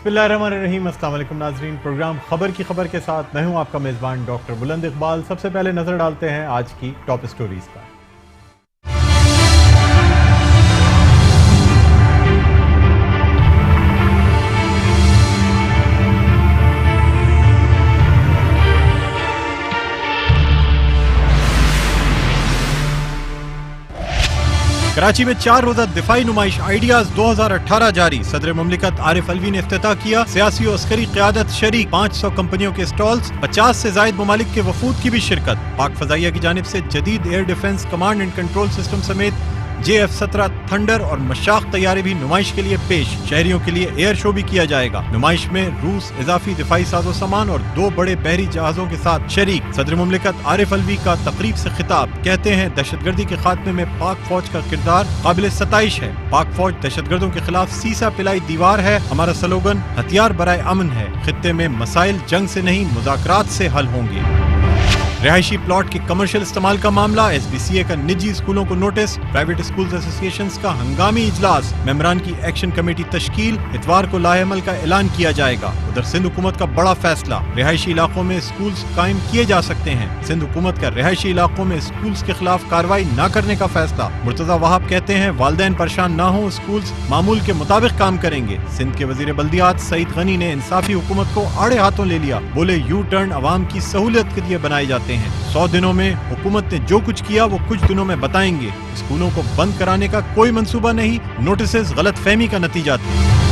बिस्मिल्लाहिर्रहमानिर्रहीम, अस्सलाम वालेकुम नाज़रीन। प्रोग्राम खबर की खबर के साथ मैं हूं आपका मेज़बान डॉक्टर बुलंद इकबाल। सबसे पहले नजर डालते हैं आज की टॉप स्टोरीज पर। कराची में 4 रोजा दिफाई नुमाइश आइडियाज 2018 जारी। सदर मुमलिकत आरिफ अलवी ने इफ्तिताह किया। सियासी और अस्करी क़यादत शरीक। 500 कंपनियों के स्टॉल्स, 50 से जायद ममालिक के वफूद की भी शिरकत। पाक फजाइया की जानिब से जदीद air defence command and control system समेत JF-17 थंडर और मशाक तैयारे भी नुमाइश के लिए पेश। शहरियों के लिए एयर शो भी किया जाएगा। नुमाइश में रूस इजाफी दिफाई साजो सामान और 2 बड़े बहरी जहाजों के साथ शरीक। सदर मुमलिकत आरिफ अलवी का तकरीब से खिताब। कहते हैं दहशतगर्दी के खात्मे में पाक फौज का किरदार काबिल सताइश है। पाक फौज दहशतगर्दों के खिलाफ सीसा पिलाई दीवार है। हमारा स्लोगन हथियार बराए अमन है। खित्ते में मसाइल जंग से नहीं मुज़ाकरात से हल होंगे। रिहायशी प्लॉट के कमर्शियल इस्तेमाल का मामला। SBCA का निजी स्कूलों को नोटिस। प्राइवेट स्कूल्स एसोसिएशंस का हंगामी इजलास। मेंबरान की एक्शन कमेटी तश्कील। इतवार को लाहेअमल का ऐलान किया जाएगा। उधर सिंध हुकूमत का बड़ा फैसला। रिहायशी इलाकों में स्कूल्स कायम किए जा सकते हैं। सिंध हुकूमत का रिहायशी इलाकों में स्कूल्स के खिलाफ कार्रवाई न करने का फैसला। मुर्तजा वहाब कहते हैं वालिदैन परेशान न हो, स्कूल्स मामूल के मुताबिक काम करेंगे। सिंध के वजीर बल्दियात सईद गनी ने इंसाफी हुकूमत को आड़े हाथों ले लिया। बोले यू टर्न अवाम की सहूलियत के लिए बनाए जाते हैं। 100 दिनों में हुकूमत ने जो कुछ किया वो कुछ दिनों में बताएंगे। स्कूलों को बंद कराने का कोई मंसूबा नहीं, नोटिस गलत फहमी का नतीजा थे।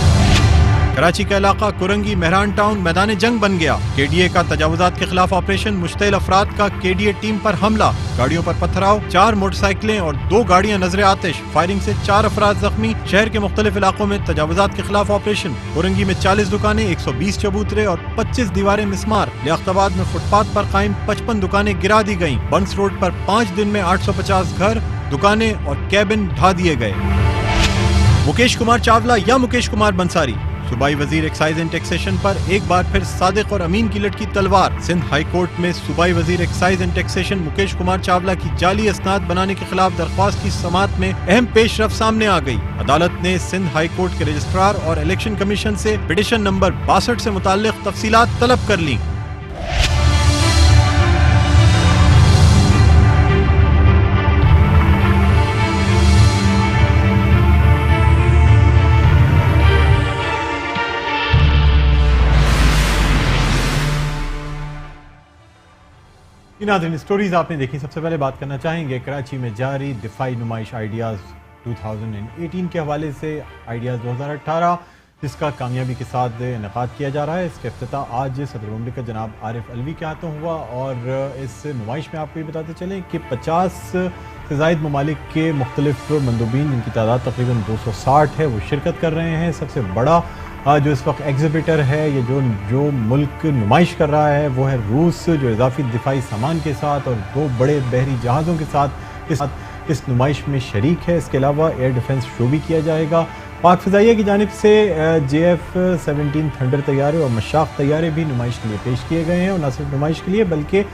कराची का इलाका कुरंगी मेहरान टाउन मैदान जंग बन गया। KDA का तजावुजात के खिलाफ ऑपरेशन। मुश्तइल अफराद का KDA टीम पर हमला। गाड़ियों पर पथराव। 4 मोटरसाइकिलें और 2 गाड़ियां नजरे आतिश। फायरिंग से 4 अफराद जख्मी। शहर के मुख्तलिफ इलाकों में तजावुजात के खिलाफ ऑपरेशन। कुरंगी में 40 दुकानें, 120 चबूतरे और 25 दीवारें मिसमार। लियाकताबाद में फुटपाथ पर कायम 55 दुकानें गिरा दी गयी। बंस रोड पर 5 दिन में 850 घर, दुकानें और कैबिन ढा दिए गए। मुकेश कुमार चावला या मुकेश कुमार बंसारी, सूबाई वजीर एक्साइज एंड टैक्सेशन पर एक बार फिर सादिक और अमीन की लटकी तलवार। सिंध हाई कोर्ट में सूबाई वजीर excise and taxation Mukesh Kumar Chawla की जाली असनाद बनाने के खिलाफ दरख्वास्त की समाअत में अहम पेशरफ सामने आ गई। अदालत ने सिंध हाई कोर्ट के रजिस्ट्रार और इलेक्शन कमीशन से पिटीशन नंबर 62 से मुताल्लिक तफसीलात तलब कर ली। नाज़रीन, स्टोरीज आपने देखी। सबसे पहले बात करना चाहेंगे कराची में जारी दिफाई नुमाइश आइडियाज़ 2018 के हवाले से। आइडियाज़ 2018 जिसका कामयाबी के साथ इनेकाद किया जा रहा है। इसका इफ्तिताह आज सदर मुमलिकत जनाब आरिफ अलवी के हाथों हुआ। और इस नुमाइश में आपको ये बताते चलें कि 50 से ज़ायद ममालिक के मुख्तलिफ मंदूबीन, जिनकी तादाद तकरीबन 260 है, वो शिरकत कर रहे हैं। सबसे बड़ा जो इस वक्त एग्जिबिटर है, ये जो मुल्क नुमाइश कर रहा है वो है रूस, जो इजाफी दिफाई सामान के साथ और 2 बड़े बहरी जहाज़ों के साथ इस नुमाइश में शरीक है। इसके अलावा एयर डिफेंस शो भी किया जाएगा। पाक फ़ज़ाइया की जानिब से JF-17 थंडर तैयारे और मशाक तैयारे भी नुमाइश के लिए पेश किए गए हैं। और न सिर्फ नुमाइश के लिए बल्कि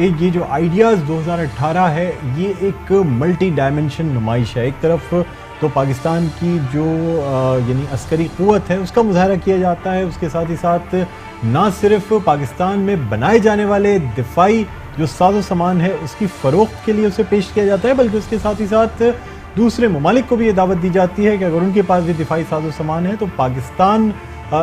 ये जो आइडियाज़ 2018 है ये एक मल्टी डायमेंशन नुमाइश है। एक तरफ तो पाकिस्तान की जो यानी अस्करी क़ुव्वत है उसका मुज़ाहरा किया जाता है। उसके साथ ही साथ ना सिर्फ पाकिस्तान में बनाए जाने वाले दिफाई जो साजो सामान है उसकी फ़रोख्त के लिए उसे पेश किया जाता है, बल्कि उसके साथ ही साथ दूसरे ममालिक को भी ये दावत दी जाती है कि अगर उनके पास भी दिफाई साजो सामान है तो पाकिस्तान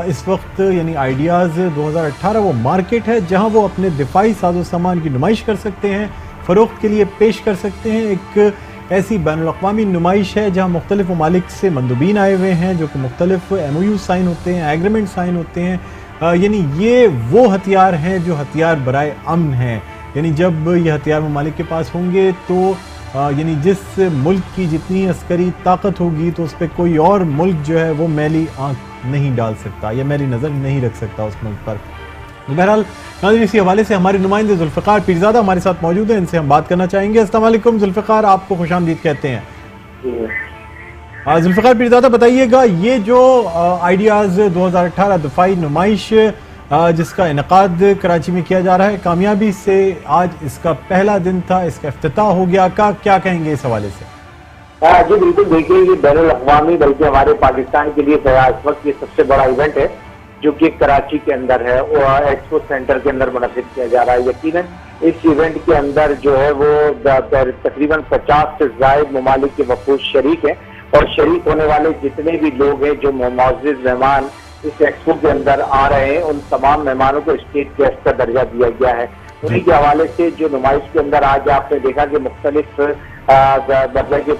इस वक्त यानी आइडियाज़ 2018 वो मार्केट है जहाँ वो अपने दिफाई साजो सामान की नुमाइश कर सकते हैं, फ़रोख्त के लिए पेश कर सकते हैं। एक ऐसी बैनुल-अक़वामी नुमाइश है जहाँ मुख्तलिफ ममालिक से मंदूबीन आए हुए हैं, जो कि मुख्तलिफ MOU साइन होते हैं, एग्रीमेंट साइन होते हैं। यानी ये वो हथियार हैं जो हथियार बराए अमन हैं। यानी जब ये हथियार ममालिक के पास होंगे तो यानी जिस मुल्क की जितनी अस्करी ताकत होगी तो उस पर कोई और मुल्क जो है वो मैली आंख नहीं डाल सकता या मैली नज़र नहीं रख सकता उस मुल्क पर। बहरहाल नाज़रीन, इसी हवाले से हमारे नुमाइंदे जुल्फ़िकार पीरज़ादा हमारे साथ मौजूद हैं, इनसे हम बात करना चाहेंगे। अस्सलाम वालेकुम जुल्फ़िकार, आपको खुशामदीद कहते हैं। जुल्फ़िकार पीरज़ादा, बताइएगा ये जो आइडियाज़ 2018 दिफाई नुमाइश जिसका इनेकाद कराची में किया जा रहा है, कामयाबी से आज इसका पहला दिन था, इसका इफ्तिताह हो गया, का क्या कहेंगे इस हवाले से? जी बिल्कुल, देखिए ये बैनुल अक़वामी बल्कि हमारे पाकिस्तान के लिए इस वक्त ये सबसे बड़ा इवेंट है जो कि कराची के अंदर है, वो एक्सपो सेंटर के अंदर मुनक़िद किया जा रहा है। यकीनन इस इवेंट के अंदर जो है वो तकरीबन 50 से ज़ायद ममालिक के वफूद शरीक हैं, और शरीक होने वाले जितने भी लोग हैं जो मुअज़्ज़िज़ मेहमान इस एक्सपो के अंदर आ रहे हैं, उन तमाम मेहमानों को स्टेट गेस्ट का दर्जा दिया गया है। उन्हीं के हवाले से जो नुमाइश के अंदर आज आपने देखा कि मुख्तलिफ मतलब कि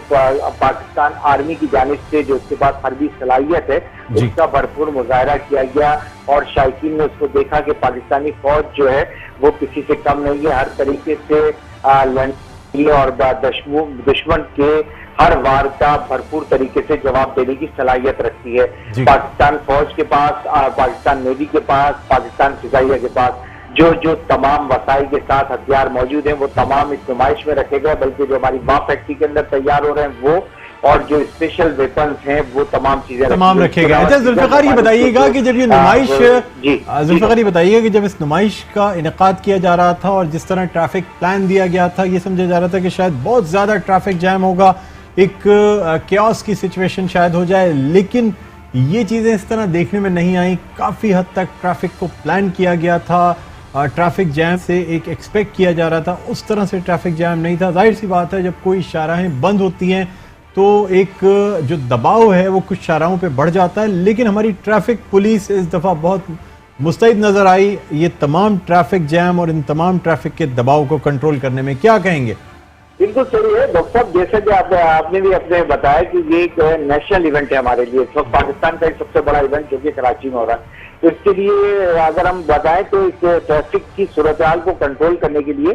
पाकिस्तान आर्मी की जानिब से जो उसके पास हरबी सलाहियत है उसका भरपूर मुजाहरा किया गया, और शायकीन ने उसको देखा कि पाकिस्तानी फौज जो है वो किसी से कम नहीं है, हर तरीके से लड़ने और दुश्मन के हर वार का भरपूर तरीके से जवाब देने की सलाहियत रखती है। पाकिस्तान फौज के पास, पाकिस्तान नेवी के पास, पाकिस्तान फिजाइया के पास जो तमाम वसाइल के साथ हथियार मौजूद हैं वो तमाम इस नुमाइश में रखे गए, बल्कि जो हमारी माँ फैक्ट्री के अंदर तैयार हो रहे हैं वो, और जो स्पेशल वेपन्स हैं वो तमाम चीजें तमाम रखे गए। अच्छा जुल्फ़िकार, ये बताइएगा कि जब ये नुमाइश, जुल्फ़िकार ये बताइएगा कि जब इस नुमाइश का इनेकाद किया जा रहा था और जिस तरह ट्रैफिक प्लान दिया गया था, ये समझा जा रहा था कि शायद बहुत ज्यादा ट्रैफिक जैम होगा, एक क्याओस की सिचुएशन शायद हो जाए, लेकिन ये चीजें इस तरह देखने में नहीं आई। काफी हद तक ट्रैफिक को प्लान किया गया था, ट्रैफिक जैम से एक एक्सपेक्ट किया जा रहा था, उस तरह से ट्रैफिक जैम नहीं था। जाहिर सी बात है जब कोई शाहराहें बंद होती हैं तो एक जो दबाव है वो कुछ शाहराहों पे बढ़ जाता है, लेकिन हमारी ट्रैफिक पुलिस इस दफ़ा बहुत मुस्तैद नज़र आई ये तमाम ट्रैफिक जैम और इन तमाम ट्रैफिक के दबाव को कंट्रोल करने में। क्या कहेंगे? बिल्कुल सही है डॉक्टर साहब, जैसे कि आपने भी अपने बताया कि ये एक नेशनल इवेंट है हमारे लिए, इस वक्त पाकिस्तान का एक सबसे बड़ा इवेंट जो कि कराची में हो रहा है। तो इसके लिए अगर हम बताएं तो इस ट्रैफिक की सूरत हाल को कंट्रोल करने के लिए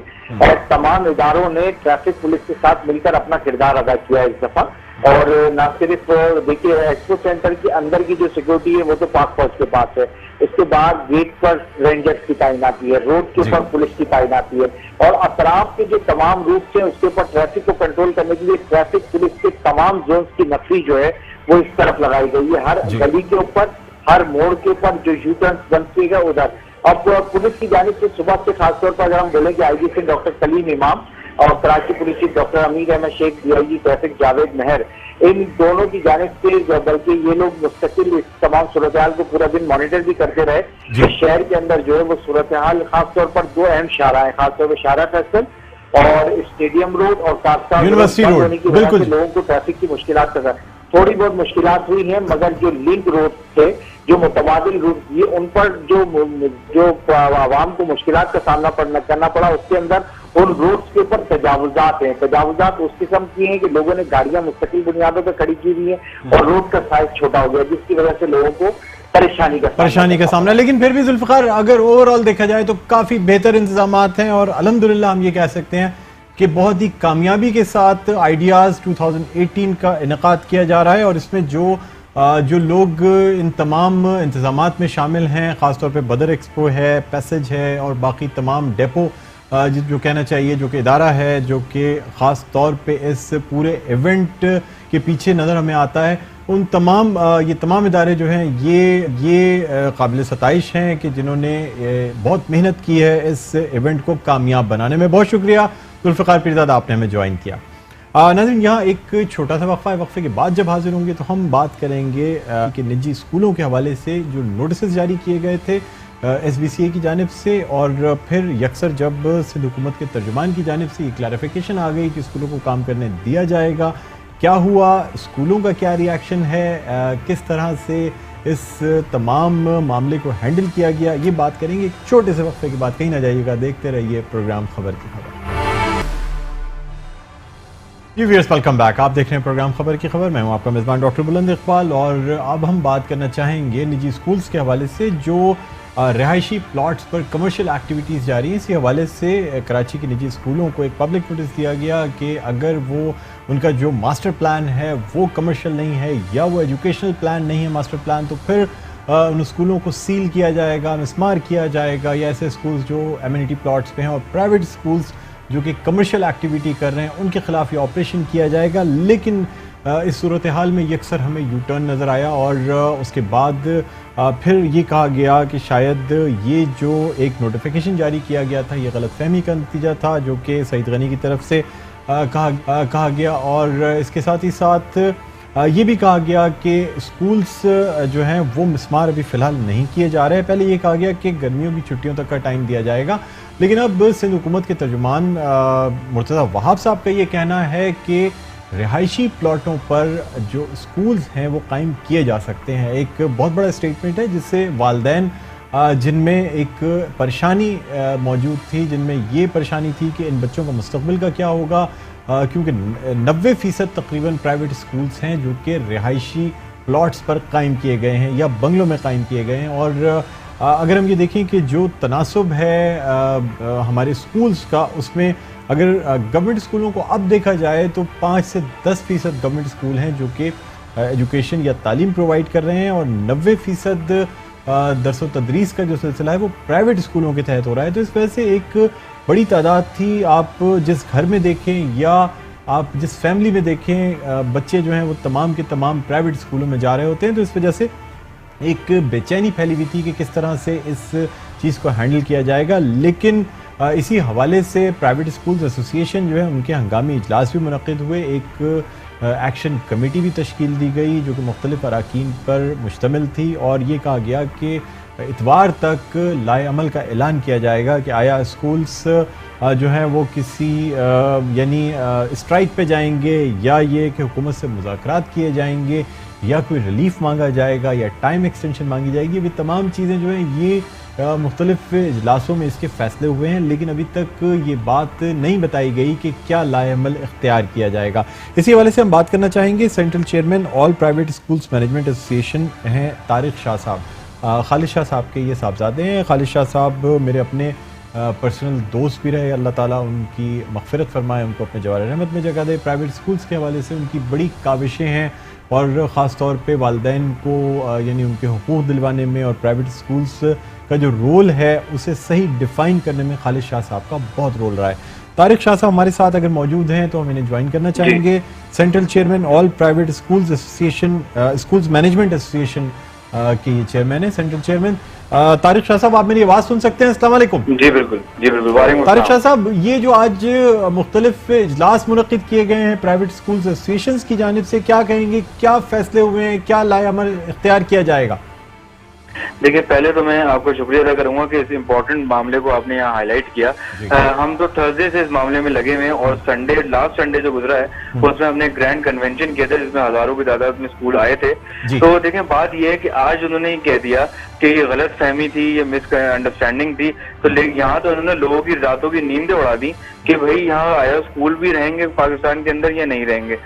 तमाम इदारों ने ट्रैफिक पुलिस के साथ मिलकर अपना किरदार अदा किया है इस दफा। और न सिर्फ देखिए एक्सपो सेंटर के अंदर की जो सिक्योरिटी है वो तो पाक फौज के पास है, इसके बाद गेट पर रेंजर्स की तैनाती है, रोड के ऊपर पुलिस की तैनाती है, और अतराफ के जो तमाम रूट्स हैं उसके ऊपर ट्रैफिक को कंट्रोल करने के लिए ट्रैफिक पुलिस के तमाम जोन की नफरी जो है वो इस तरफ लगाई गई है। हर गली के ऊपर, हर मोड़ के ऊपर जो यू टर्न बनते हैं उधर। अब पुलिस की जानिब से सुबह से खासतौर पर अगर हम बोले कि आईजी से डॉक्टर सलीम इमाम और कराची पुलिस चीफ डॉक्टर अमीर अहमद शेख, डीआईजी ट्रैफिक जावेद मेहर, इन दोनों की जानिब से बल्कि ये लोग मुस्तकिल इस तमाम सूरत हाल को पूरा दिन मॉनिटर भी करते रहे कि शहर के अंदर जो है वो सूरत हाल, खासतौर पर दो अहम शाहरा है, खासतौर पर शाहरा फैसल और स्टेडियम रोड और यूनिवर्सिटी रोड, होने की वजह से लोगों को ट्रैफिक की मुश्किलात का थोड़ी बहुत मुश्किलात हुई हैं, मगर जो लिंक रोड थे, जो मुतबादिल रूट, ये उन पर जो आवाम को मुश्किलात का सामना करना पड़ा, उसके अंदर उन रोड्स के ऊपर तजावुजात हैं। तजावुजात उस किस्म की हैं कि लोगों ने गाड़ियां मुस्तकिल बुनियादों पर खड़ी की हुई हैं और रोड का साइज छोटा हो गया, जिसकी वजह से लोगों को परेशानी का सामना। लेकिन फिर भी जुल्फ़िकार अगर ओवरऑल देखा जाए तो काफी बेहतर इंतजामात हैं, और अल्हम्दुलिल्लाह हम ये कह सकते हैं कि बहुत ही कामयाबी के साथ आइडियाज़ 2018 का इनेकाद किया जा रहा है। और इसमें जो लोग इन तमाम इंतजामात में शामिल हैं, ख़ासतौर पे बदर एक्सपो है, पैसेज है और बाकी तमाम डेपो जो कहना चाहिए जो कि इदारा है जो कि ख़ास तौर पे इस पूरे इवेंट के पीछे नज़र हमें आता है, उन तमाम ये तमाम इदारे जो हैं ये काबिल सताइश हैं कि जिन्होंने बहुत मेहनत की है इस इवेंट को कामयाब बनाने में। बहुत शुक्रिया जुल्फ़िकार पीरज़ादा, आपने हमें ज्वाइन किया। नाज़रीन, यहाँ एक छोटा सा वक्फा है, वक्फे के बाद जब हाजिर होंगे तो हम बात करेंगे कि निजी स्कूलों के हवाले से जो नोटिस जारी किए गए थे SBCA की जानिब से, और फिर यकसर जब सिंध हुकूमत के तर्जुमान की जानिब से ये क्लैरिफिकेशन आ गई कि स्कूलों को काम करने दिया जाएगा। क्या हुआ, स्कूलों का क्या रिएक्शन है, किस तरह से इस तमाम मामले को हैंडल किया गया, ये बात करेंगे एक छोटे से वक्फे के बाद। कहीं ना जाइएगा, देखते रहिए प्रोग्राम खबर की खबर। जी व्यूअर्स, वेलकम बैक। आप देख रहे हैं प्रोग्राम खबर की खबर। मैं हूं आपका मेज़बान डॉक्टर बुलंद इकबाल, और अब हम बात करना चाहेंगे निजी स्कूल्स के हवाले से जो रिहायशी प्लॉट्स पर कमर्शियल एक्टिविटीज़ जारी हैं। इसी हवाले से कराची के निजी स्कूलों को एक पब्लिक नोटिस दिया गया कि अगर वो उनका जो मास्टर प्लान है वो कमर्शियल नहीं है या वो एजुकेशनल प्लान नहीं है मास्टर प्लान, तो फिर उन स्कूलों को सील किया जाएगा, मिसमार किया जाएगा, या ऐसे स्कूल्स जो एमिनिटी प्लॉट्स पे हैं और प्राइवेट स्कूल्स जो कि कमर्शियल एक्टिविटी कर रहे हैं उनके खिलाफ ये ऑपरेशन किया जाएगा। लेकिन इस सूरत हाल में यकसर हमें यू टर्न नज़र आया, और उसके बाद फिर ये कहा गया कि शायद ये जो एक नोटिफिकेशन जारी किया गया था ये गलतफहमी का नतीजा था जो कि सईद गनी की तरफ से कहा गया। और इसके साथ ही साथ ये भी कहा गया कि स्कूल्स जो हैं वो मिसमार अभी फ़िलहाल नहीं किए जा रहे हैं। पहले ये कहा गया कि गर्मियों की छुट्टियों तक का टाइम दिया जाएगा, लेकिन अब सिंध हुकूमत के तर्जुमान मुर्तज़ा वहाब साहब का ये कहना है कि रिहायशी प्लाटों पर जो स्कूल्स हैं वो कायम किए जा सकते हैं। एक बहुत बड़ा स्टेटमेंट है जिससे वालिदैन जिनमें एक परेशानी मौजूद थी, जिनमें ये परेशानी थी कि इन बच्चों का मुस्तकबिल का क्या होगा, क्योंकि 90% तकरीबन प्राइवेट स्कूल्स हैं जो कि रिहायशी प्लॉट्स पर कायम किए गए हैं या बंगलों में कायम किए गए हैं। और अगर हम ये देखें कि जो तनासुब है हमारे स्कूल्स का, उसमें अगर गवर्नमेंट स्कूलों को अब देखा जाए तो 5 से 10% गवर्नमेंट स्कूल हैं जो कि एजुकेशन या तालीम प्रोवाइड कर रहे हैं, और 90% दरस व तदरीस का जो सिलसिला है वो प्राइवेट स्कूलों के तहत हो रहा है। तो इस वजह से एक बड़ी तादाद थी, आप जिस घर में देखें या आप जिस फैमिली में देखें, बच्चे जो हैं वो तमाम के तमाम प्राइवेट स्कूलों में जा रहे होते हैं। तो इस वजह से एक बेचैनी फैली हुई थी कि किस तरह से इस चीज़ को हैंडल किया जाएगा। लेकिन इसी हवाले से प्राइवेट स्कूल्स एसोसिएशन जो है उनके हंगामी इजलास भी मुनक़िद हुए, एक एक्शन कमेटी भी तश्कील दी गई जो कि मुख्तलिफ अराकीन पर मुश्तमिल थी, और ये कहा गया कि इतवार तक लाए अमल का ऐलान किया जाएगा कि आया स्कूल्स जो हैं वो किसी यानी स्ट्राइक पे जाएंगे, या ये कि हुकूमत से मुज़ाकरात किए जाएंगे, या कोई रिलीफ मांगा जाएगा, या टाइम एक्सटेंशन मांगी जाएगी। अभी तमाम चीज़ें जो हैं ये मुख्तलिफ इजलासों में इसके फैसले हुए हैं, लेकिन अभी तक ये बात नहीं बताई गई कि क्या लाएअमल इख्तियार किया जाएगा। इसी हवाले से हम बात करना चाहेंगे, central chairman all private schools management association हैं तारिक शाह साहब। खालिद शाह साहब के ये साहबजादे हैं। खालिद शाह साहब मेरे अपने पर्सनल दोस्त भी रहे, अल्लाह ताला उनकी मग़फ़िरत फरमाए, उनको अपने जवार रहमत में जगह दे। प्राइवेट स्कूल्स के हवाले से उनकी बड़ी काविशें हैं, और ख़ास तौर पे वालिदैन को यानी उनके हुकूक़ दिलवाने में, और प्राइवेट स्कूल्स का जो रोल है उसे सही डिफ़ाइन करने में खालिद शाह साहब का बहुत रोल रहा है। तारिक शाह साहब हमारे साथ अगर मौजूद हैं तो हम इन्हें ज्वाइन करना चाहेंगे। Central chairman all private schools association, schools management association के ये चेयरमैन है, सेंट्रल चेयरमैन तारिक शाह साहब। आप मेरी आवाज़ सुन सकते हैं? अस्सलाम वालेकुम। जी बिल्कुल, जी बिल्कुल। तारिक शाह साहब, ये जो आज मुख्तलिफ इजलास मुनक़िद किए गए हैं प्राइवेट स्कूल्स एसोसिएशन की जानिब से, क्या कहेंगे, क्या फैसले हुए हैं, क्या लाएअमल इख्तियार किया जाएगा? देखिए, पहले तो मैं आपको शुक्रिया अदा करूंगा कि इस इम्पोर्टेंट मामले को आपने यहाँ हाईलाइट किया। हम तो थर्सडे से इस मामले में लगे हुए हैं, और संडे, लास्ट संडे जो गुजरा है उसमें हमने ग्रैंड कन्वेंशन किया था जिसमें हजारों की तादाद में स्कूल आए थे। तो देखें, बात यह है कि आज उन्होंने कह दिया कि ये गलत फहमी थी, ये मिस अंडरस्टैंडिंग थी, तो यहाँ तो उन्होंने लोगों की रातों की नींदें उड़ा दी कि भाई यहाँ आया स्कूल भी रहेंगे पाकिस्तान के अंदर या नहीं रहेंगे।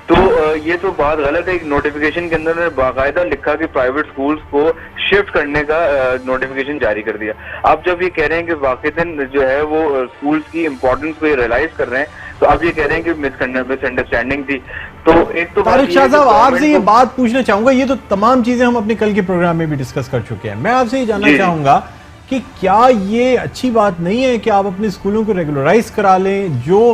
तो ये तो बात गलत है। एक नोटिफिकेशन के अंदर उन्होंने बाकायदा लिखा कि प्राइवेट स्कूल्स को शिफ्ट करने का नोटिफिकेशन जारी कर दिया। अब जब ये कह रहे हैं कि वाक़ईतन जो है वो स्कूल्स की इम्पोर्टेंस को ये रियलाइज कर रहे हैं, तो अब ये कह रहे हैं कि मिसअंडरस्टैंडिंग थी। तो एक तो तारिक शाह साहब, आपसे ये बात पूछना चाहूंगा, ये तो तमाम चीजें हम अपने कल के प्रोग्राम में भी डिस्कस कर चुके हैं। मैं आपसे ये जानना चाहूंगा कि क्या ये अच्छी बात नहीं है कि आप अपने स्कूलों को रेगुलराइज करा लें? जो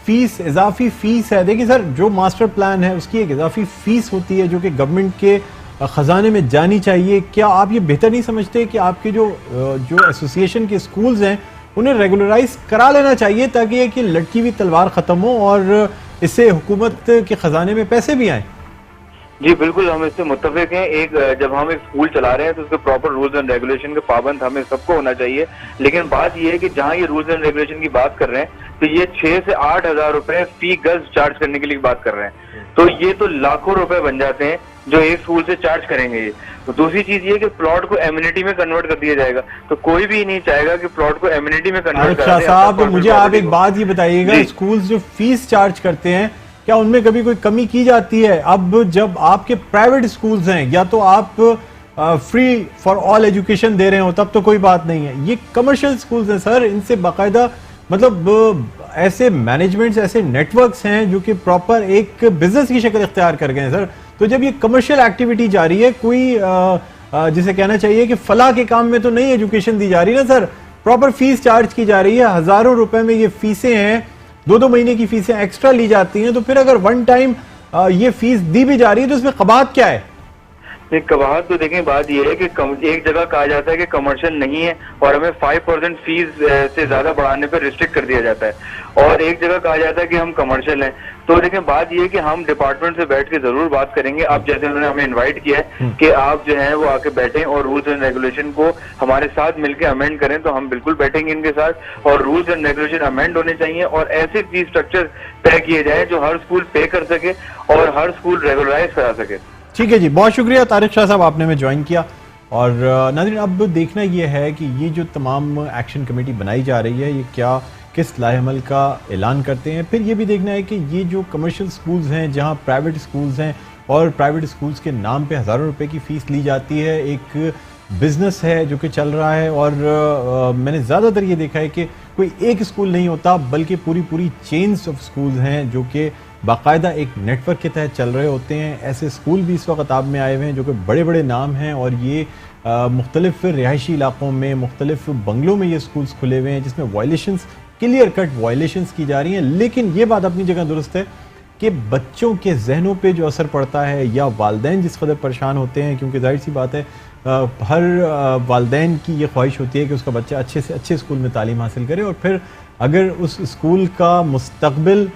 फीस, इजाफी फीस है, देखिए सर, जो मास्टर प्लान है उसकी एक इजाफी फीस होती है जो कि गवर्नमेंट के खजाने में जानी चाहिए। क्या आप ये बेहतर नहीं समझते कि आपके जो एसोसिएशन के स्कूल्स हैं उन्हें रेगुलराइज करा लेना चाहिए, ताकि ये कि लटकी हुई तलवार खत्म हो और इससे हुकूमत के खजाने में पैसे भी आए? जी बिल्कुल, हम इससे मुत्तफिक हैं। एक जब हम एक स्कूल चला रहे हैं तो उसके प्रॉपर रूल्स एंड रेगुलेशन के पाबंद हमें सबको होना चाहिए। लेकिन बात यह है कि जहां ये रूल्स एंड रेगुलेशन की बात कर रहे हैं तो ये 6 से 8 हजार रुपए फी गज चार्ज करने के लिए बात कर रहे हैं। तो ये तो लाखों रुपए बन जाते हैं जो एक स्कूल से चार्ज करेंगे ये। तो दूसरी चीज ये कि प्लॉट को एम्यूनिटी में कन्वर्ट कर दिया जाएगा, तो कोई भी नहीं चाहेगा कि प्लॉट को एम्यूनिटी में कन्वर्ट कर दिया। साहब, मुझे आप एक बात ये बताइएगा, स्कूल जो फीस चार्ज करते हैं क्या उनमें कभी कोई कमी की जाती है? अब जब आपके प्राइवेट स्कूल्स हैं, या तो आप फ्री फॉर ऑल एजुकेशन दे रहे हो तब तो कोई बात नहीं है, ये कमर्शियल स्कूल्स हैं सर, इनसे बाकायदा मतलब ऐसे मैनेजमेंट्स, ऐसे नेटवर्क्स हैं जो कि प्रॉपर एक बिजनेस की शक्ल इख्तियार कर गए हैं सर। तो जब ये कमर्शियल एक्टिविटी जा रही है, कोई जिसे कहना चाहिए कि फलाह के काम में तो नहीं एजुकेशन दी जा रही ना सर, प्रॉपर फीस चार्ज की जा रही है। हजारों रुपए में ये फीसें हैं, 2-2 महीने की फीसें एक्स्ट्रा ली जाती हैं। तो फिर अगर वन टाइम ये फीस दी भी जा रही है तो इसमें कबात क्या है? नहीं, कवाहत तो देखें, बात यह है कि एक जगह कहा जाता है कि कमर्शियल नहीं है और हमें 5% फीस से ज्यादा बढ़ाने पर रिस्ट्रिक्ट कर दिया जाता है, और एक जगह कहा जाता है कि हम कमर्शियल हैं। तो देखें, बात यह है कि हम डिपार्टमेंट से बैठ के जरूर बात करेंगे। आप जैसे उन्होंने हमें इनवाइट किया है कि आप जो है वो आके बैठें और रूल्स एंड रेगुलेशन को हमारे साथ मिलकर अमेंड करें, तो हम बिल्कुल बैठेंगे इनके साथ, और रूल्स एंड रेगुलेशन अमेंड होने चाहिए और ऐसे फीस स्ट्रक्चर तय किए जाए जो हर स्कूल पे कर सके और हर स्कूल रेगुलराइज करा सके। ठीक है जी, बहुत शुक्रिया तारिक शाह साहब, आपने हमें ज्वाइन किया। और नाज़रीन, अब देखना ये है कि ये जो तमाम एक्शन कमेटी बनाई जा रही है ये क्या किस लाहेमल का ऐलान करते हैं। फिर ये भी देखना है कि ये जो कमर्शियल स्कूल्स हैं, जहाँ प्राइवेट स्कूल्स हैं और प्राइवेट स्कूल्स के नाम पे हज़ारों रुपए की फ़ीस ली जाती है, एक बिज़नेस है जो कि चल रहा है। और मैंने ज़्यादातर ये देखा है कि कोई एक स्कूल नहीं होता बल्कि पूरी चेन्स ऑफ स्कूल्स हैं जो कि बाकायदा एक नेटवर्क के तहत चल रहे होते हैं। ऐसे स्कूल भी इस वक्त आप में आए हुए हैं जो कि बड़े बड़े नाम हैं, और ये मुख्तलिफ रिहायशी इलाकों में, मुख्तलिफ बंगलों में ये स्कूल्स खुले हुए हैं जिसमें वायलेशंस, क्लियर कट वायलेशंस की जा रही हैं। लेकिन ये बात अपनी जगह दुरुस्त है कि बच्चों के जहनों पे जो असर पड़ता है, या वालदैन जिस कदर परेशान होते हैं, क्योंकि जाहिर सी बात है हर वालदैन की ये ख्वाहिश होती है कि उसका बच्चा अच्छे से अच्छे स्कूल में तालीम हासिल करे, और फिर अगर उस स्कूल का मुस्तकबिल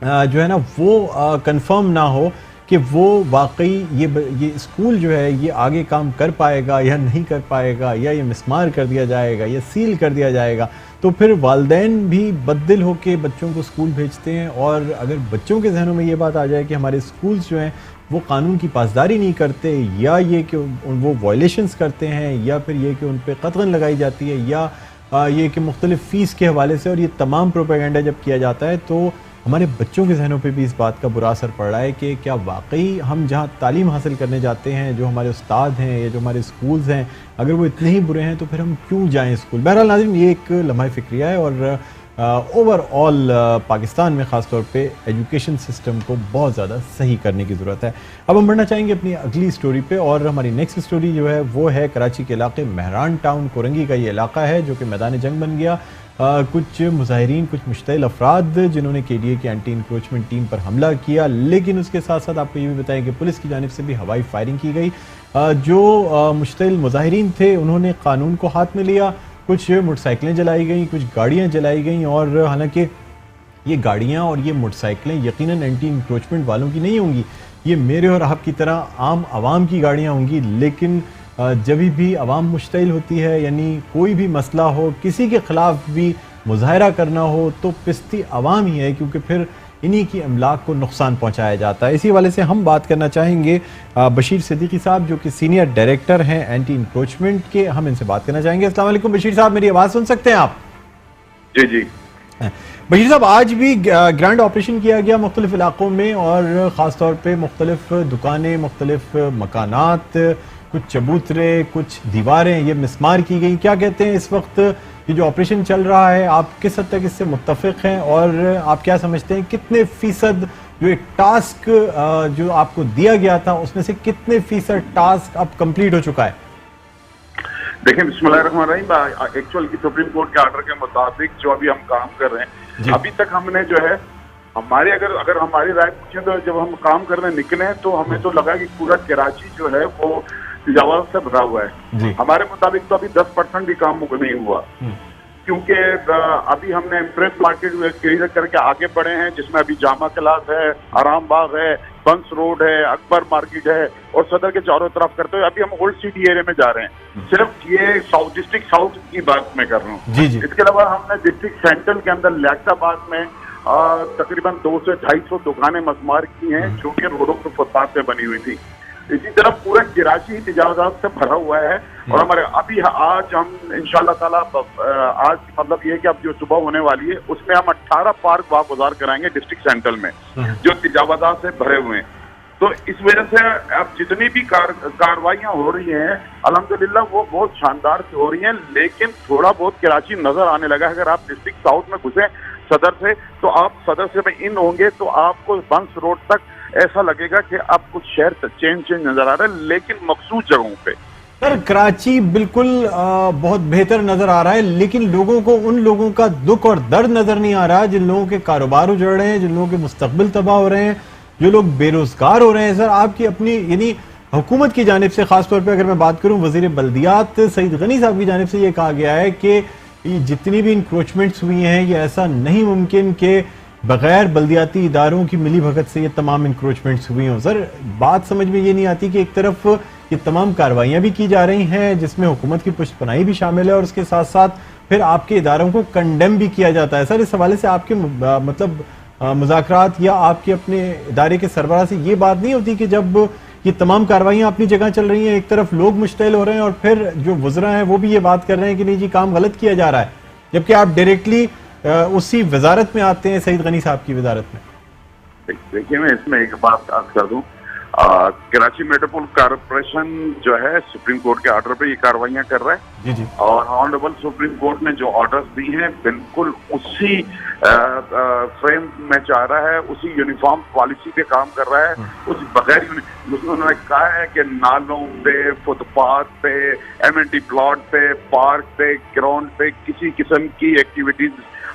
जो है ना वो कंफर्म ना हो कि वो वाकई ये स्कूल जो है ये आगे काम कर पाएगा या नहीं कर पाएगा, या ये मिसमार कर दिया जाएगा या सील कर दिया जाएगा, तो फिर वालदैन भी बददिल होके बच्चों को स्कूल भेजते हैं। और अगर बच्चों के जहनों में ये बात आ जाए कि हमारे स्कूल्स जो हैं वो कानून की पासदारी नहीं करते, या ये कि वो वायलेशंस करते हैं, या फिर ये कि उन पर कतगन लगाई जाती है, या ये कि मुख्तलिफ फ़ीस के हवाले से, और ये तमाम प्रोपेगेंडा जब किया जाता है तो हमारे बच्चों के जहनों पे भी इस बात का बुरा असर पड़ रहा है कि क्या वाकई हम जहाँ तालीम हासिल करने जाते हैं, जो हमारे उस्ताद हैं या जो हमारे स्कूल्स हैं, अगर वो इतने ही बुरे हैं तो फिर हम क्यों जाएं स्कूल। बहरहाल नाज़रीन, ये एक लम्हा फ़िक्रिया है, और ओवरऑल पाकिस्तान में ख़ास तौर पे एजुकेशन सिस्टम को बहुत ज़्यादा सही करने की ज़रूरत है। अब हम बढ़ना चाहेंगे अपनी अगली स्टोरी पे, और हमारी नेक्स्ट स्टोरी जो है वो है कराची के इलाके मेहरान टाउन कोरंगी का ये इलाका है जो कि मैदान जंग बन गया। कुछ मुजाहिरीन, कुछ मुश्तइल अफराद जिन्होंने KDA की एंटी इंक्रोचमेंट टीम पर हमला किया, लेकिन उसके साथ साथ आपको ये भी बताएं कि पुलिस की जानिब से भी हवाई फायरिंग की गई। जो मुश्तइल मुजाहिरीन थे उन्होंने कानून को हाथ में लिया, कुछ मोटरसाइकिलें जलाई गई, कुछ गाड़ियाँ जलाई गई, और हालांकि ये गाड़ियाँ और ये मोटरसाइकिलें यकीनन एंटी इंक्रोचमेंट वालों की नहीं होंगी, ये मेरे और आपकी तरह आम आवाम की गाड़ियाँ होंगी। लेकिन जब भी आवाम मुश्तइल होती है, यानी कोई भी मसला हो, किसी के ख़िलाफ़ भी मुजाहरा करना हो, तो पिस्ती आवाम ही है, क्योंकि फिर इन्हीं की अमलाक को नुकसान पहुंचाया जाता है। इसी वाले से हम बात करना चाहेंगे बशीर सिद्दीकी साहब जो कि सीनियर डायरेक्टर हैं एंटी इंक्रोचमेंट के, हम इनसे बात करना चाहेंगे। अस्सलाम वालेकुम बशीर साहब, मेरी आवाज़ सुन सकते हैं आप? जी जी बशीर साहब, आज भी ग्रैंड ऑपरेशन किया गया मुख्तलिफ इलाकों में, और ख़ास तौर पे मुख्तलिफ दुकानें, मुख्तलिफ मकानात, कुछ चबूतरे, कुछ दीवारें ये मिसमार की गई। क्या कहते हैं इस वक्त ये जो ऑपरेशन चल रहा है, आप किस हद तक इससे मुत्तफिक हैं, और आप क्या समझते हैं कितने फ़ीसद जो एक टास्क जो आपको दिया गया था उसमें से कितने फ़ीसद टास्क अब कंप्लीट हो चुका है? देखिए, बिस्मिल्लाहिर्रहमानिर्रहीम, एक्चुअल की सुप्रीम कोर्ट के ऑर्डर के मुताबिक जो अभी हम काम कर रहे हैं, अभी तक हमने जो है हमारी अगर हमारी राय पूछे तो जब हम काम करने निकले तो हमें तो लगा कि पूरा कराची जो है वो तिजावत से भरा हुआ है। हमारे मुताबिक तो अभी 10% भी काम नहीं हुआ, क्योंकि अभी हमने इम्प्रेस मार्केट क्लियर करके आगे बढ़े हैं, जिसमें अभी जामा क्लास है, आराम बाग है, बंस रोड है, अकबर मार्केट है, और सदर के चारों तरफ करते हुए अभी हम ओल्ड सिटी एरिया में जा रहे हैं। सिर्फ ये साउथ डिस्ट्रिक्ट साउथ की बात मैं कर रहा हूँ। इसके अलावा हमने डिस्ट्रिक्ट सेंट्रल के अंदर लियाकताबाद में तकरीबन 200 से 250 दुकानें मस्मार की हैं जो कि रोडों पर फुटपाथ पे बनी हुई थी। इसी तरह पूरा कराची तिजावत से भरा हुआ है, और हमारे अभी आज हम इंशाल्लाह ताला आज मतलब ये कि अब जो सुबह होने वाली है उसमें हम 18 पार्क वागुजार कराएंगे डिस्ट्रिक्ट सेंट्रल में जो तिजावत से भरे हुए हैं। तो इस वजह से अब जितनी भी कार्रवाइयां हो रही हैं अल्हम्दुलिल्लाह वो बहुत शानदार से हो रही हैं, लेकिन थोड़ा बहुत कराची नजर आने लगा है। अगर आप डिस्ट्रिक्ट साउथ में घुसे सदर से, तो आप सदर से में इन होंगे तो आपको बंस रोड तक ऐसा लगेगा कि अब कुछ शहर चेंज नजर आ रहा है, लेकिन मखसूस जगहों पे। सर, कराची बिल्कुल बहुत बेहतर नजर आ रहा है, लेकिन लोगों को उन लोगों का दुख और दर्द नजर नहीं आ रहा जिन लोगों के कारोबार उजड़ रहे हैं, जिन लोगों के मुस्तकबिल तबाह हो रहे हैं, जो लोग बेरोजगार हो रहे हैं। सर, आपकी अपनी यानी हुकूमत की जानिब से खासतौर पर अगर मैं बात करूं, वजीर बल्दियात सईद गनी साहब की जानिब से ये कहा गया है कि जितनी भी इंक्रोचमेंट्स हुई हैं ये ऐसा नहीं मुमकिन कि बगैर बल्दियाती इदारों की मिली भगत से ये तमाम इंक्रोचमेंट्स हुई हों। सर, बात समझ में ये नहीं आती कि एक तरफ ये तमाम कार्रवाइयाँ भी की जा रही हैं जिसमें हुकूमत की पुष्टपनाही भी शामिल है और उसके साथ साथ फिर आपके इदारों को कंडेम भी किया जाता है। सर, इस हवाले से आपके मतलब मुज़ाकरात या आपके अपने इदारे के सरबराह से ये बात नहीं होती कि जब ये तमाम कार्रवाइयाँ अपनी जगह चल रही हैं, एक तरफ लोग मुश्तइल हो रहे हैं और फिर जो वज़रा हैं वो भी ये बात कर रहे हैं कि नहीं जी काम गलत किया जा रहा है, जबकि आप डायरेक्टली उसी वजारत में आते हैं, सईद गनी साहब की वजारत में। देखिए, मैं इसमें एक बात अर्ज कर दूं, कराची मेट्रोपोल कॉरपोरेशन जो है सुप्रीम कोर्ट के ऑर्डर पे ये कार्रवाइयां कर रहा है जी जी, और ऑनरेबल सुप्रीम कोर्ट ने जो ऑर्डर्स दिए हैं बिल्कुल उसी फ्रेम में चाह रहा है, उसी यूनिफॉर्म पॉलिसी पे काम कर रहा है। उस बगैर उन्होंने कहा है कि नालों पे, फुटपाथ पे, एमएनटी प्लॉट पे, पार्क पे, ग्राउंड पे किसी किस्म की एक्टिविटीज,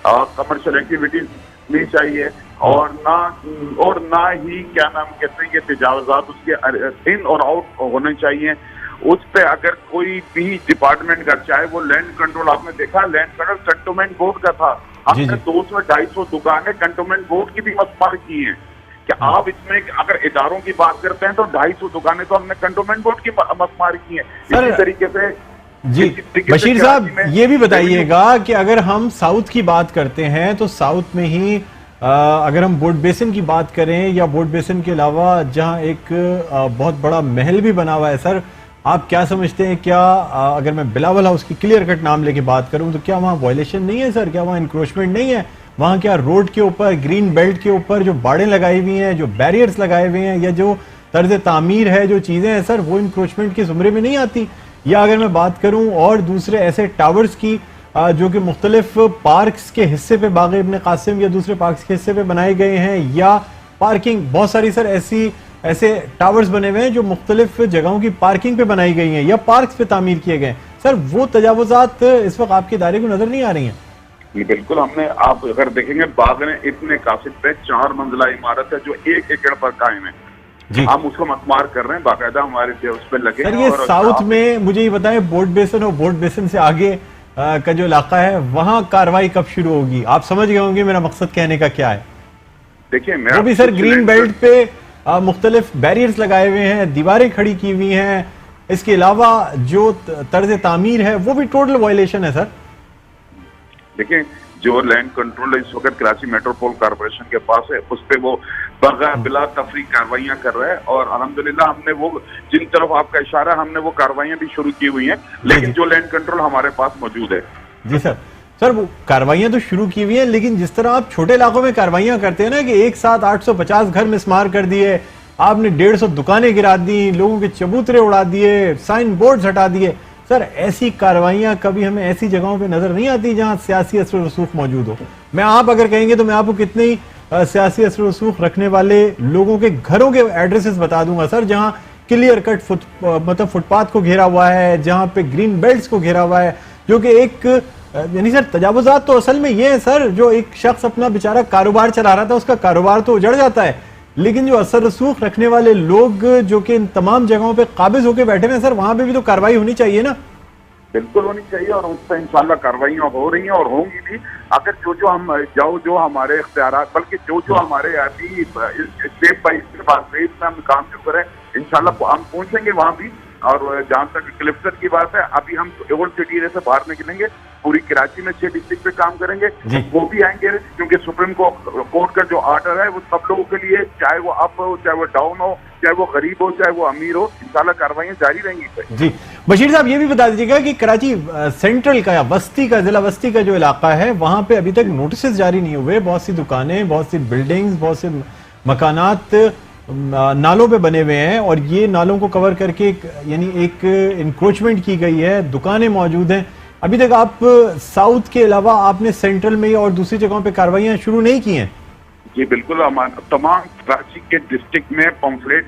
कमर्शियल एक्टिविटीज नहीं चाहिए और ना ही क्या नाम कहते हैं ये तजावजात उसके इन और आउट होने चाहिए। उस पे अगर कोई भी डिपार्टमेंट का, चाहे वो लैंड कंट्रोल, आपने देखा लैंड कंट्रोल कंटोनमेंट बोर्ड का था, हमने 200-250 दुकानें कंटोनमेंट बोर्ड की भी मस्मार की हैं। क्या आप इसमें अगर इदारों की बात करते हैं तो 250 दुकानें तो हमने कंटोनमेंट बोर्ड की मस्मार की हैं। इसी तरीके से जी बशीर साहब, ये भी बताइएगा कि अगर हम साउथ की बात करते हैं तो साउथ में ही अगर हम बोट बेसिन की बात करें या बोट बेसिन के अलावा जहां एक बहुत बड़ा महल भी बना हुआ है, सर आप क्या समझते हैं, क्या अगर मैं बिलावल हाउस की क्लियर कट नाम लेके बात करूं तो क्या वहां वायलेशन नहीं है सर? क्या वहां इंक्रोचमेंट नहीं है? वहां क्या रोड के ऊपर, ग्रीन बेल्ट के ऊपर जो बाड़े लगाई हुई हैं, जो बैरियर्स लगाए हुए हैं या जो तर्ज तामीर है, जो चीजें हैं सर, वो इंक्रोचमेंट के जुमरे में नहीं आती? या अगर मैं बात करूं और दूसरे ऐसे टावर्स की जो कि मुख्तलिफ पार्क्स के हिस्से पे, बाग़ इब्न कासिम या दूसरे पार्क्स के हिस्से पे बनाए गए हैं, या पार्किंग बहुत सारी सर ऐसे टावर्स बने हुए हैं जो मुख्तलिफ जगहों की पार्किंग पे बनाई गई हैं या पार्क्स पे तामीर किए गए हैं, सर वो तजावुजात इस वक्त आपके इदारे को नजर नहीं आ रही हैं? बिल्कुल, हमने, आप अगर देखेंगे बाग ने इतने कासिद पे 4 मंजिला इमारत है जो 1 एकड़ पर कायम है जी। हम उसको मस्मार कर रहे हैं, बाकायदा हमारे उस पर लगे सर। ये साउथ में मुझे ये बताएं, बोट बेसिन और बोट बेसिन से आगे का जो इलाका है वहां कार्रवाई कब शुरू होगी? आप समझ गए होंगे मेरा मकसद कहने का क्या है। देखिए, वो भी सर ग्रीन बेल्ट पे मुख्तलिफ बैरियर्स लगाए हुए हैं, दीवारें खड़ी की हुई हैं, इसके अलावा जो तर्ज तामीर है वो भी टोटल वायलेशन है सर। देखिए, जो लैंड कंट्रोल इस वक्त कराची मेट्रोपोल कॉर्पोरेशन के पास है उस पे वो बिला तफरीक कार्रवाइयां कर रहा है और अल्हम्दुलिल्लाह हमने वो, जिन तरफ आपका इशारा, हमने वो कार्रवाइयां भी शुरू की हुई हैं, लेकिन जो लैंड कंट्रोल हमारे पास मौजूद है। जी सर वो कार्रवाइयां तो शुरू की हुई हैं, लेकिन जिस तरह आप छोटे इलाकों में कार्रवाइयां करते हैं ना कि एक साथ 850 घर मिसमार कर दिए, आपने 150 दुकानें गिरा दी, लोगों के चबूतरे उड़ा दिए, साइन बोर्ड हटा दिए, सर ऐसी कार्रवाइयां कभी हमें ऐसी जगहों पे नजर नहीं आती जहां सियासी असर रसूख मौजूद हो। मैं आप अगर कहेंगे तो मैं आपको कितने ही सियासी असर रसूख रखने वाले लोगों के घरों के एड्रेसेस बता दूंगा सर, जहां क्लियर कट मतलब फुटपाथ को घेरा हुआ है, जहां पे ग्रीन बेल्ट्स को घेरा हुआ है, जो कि एक यानी सर तजावुजात तो असल में ये है सर, जो एक शख्स अपना बेचारा कारोबार चला रहा था उसका कारोबार तो उजड़ जाता है, लेकिन जो असर रसूख रखने वाले लोग जो कि इन तमाम जगहों पे काबिज होकर बैठे हैं सर, वहां पे भी तो कार्रवाई होनी चाहिए ना। बिल्कुल होनी चाहिए और उस पर इंशाल्लाह कार्रवाइयां हो रही हैं और होंगी भी। अगर जो हमारे इख्तियारात, बल्कि जो हमारे अभी स्टेप बाई स्टेप हम काम जो करें, इंशाल्लाह हम पहुंचेंगे वहां भी। और जहां तक क्लिफ्टन की बात है, अभी हम ओल्ड सिटी एरिया से बाहर निकलेंगे, पूरी कराची में 6 डिस्ट्रिक्ट पे काम करेंगे, वो भी आएंगे, क्योंकि सुप्रीम कोर्ट का जो ऑर्डर है वो सब लोगों के लिए, चाहे वो अप हो, चाहे वो डाउन हो, चाहे वो गरीब हो, चाहे वो अमीर हो, इंशाल्लाह कार्रवाइयां जारी रहेंगी। जी बशीर साहब, ये भी बता दीजिएगा कि कराची सेंट्रल का या बस्ती का, जिला बस्ती का जो इलाका है, वहां पे अभी तक नोटिस जारी नहीं हुए, बहुत सी दुकानें, बहुत सी बिल्डिंग्स, बहुत से मकानात नालों पे बने हुए हैं और ये नालों को कवर करके यानी एक इंक्रोचमेंट की गई है, दुकानें मौजूद हैं। अभी तक आप साउथ के अलावा आपने सेंट्रल में और दूसरी जगहों पे कार्रवाइयां शुरू नहीं की हैं? जी बिल्कुल, तमाम कराची के डिस्ट्रिक्ट में पम्फलेट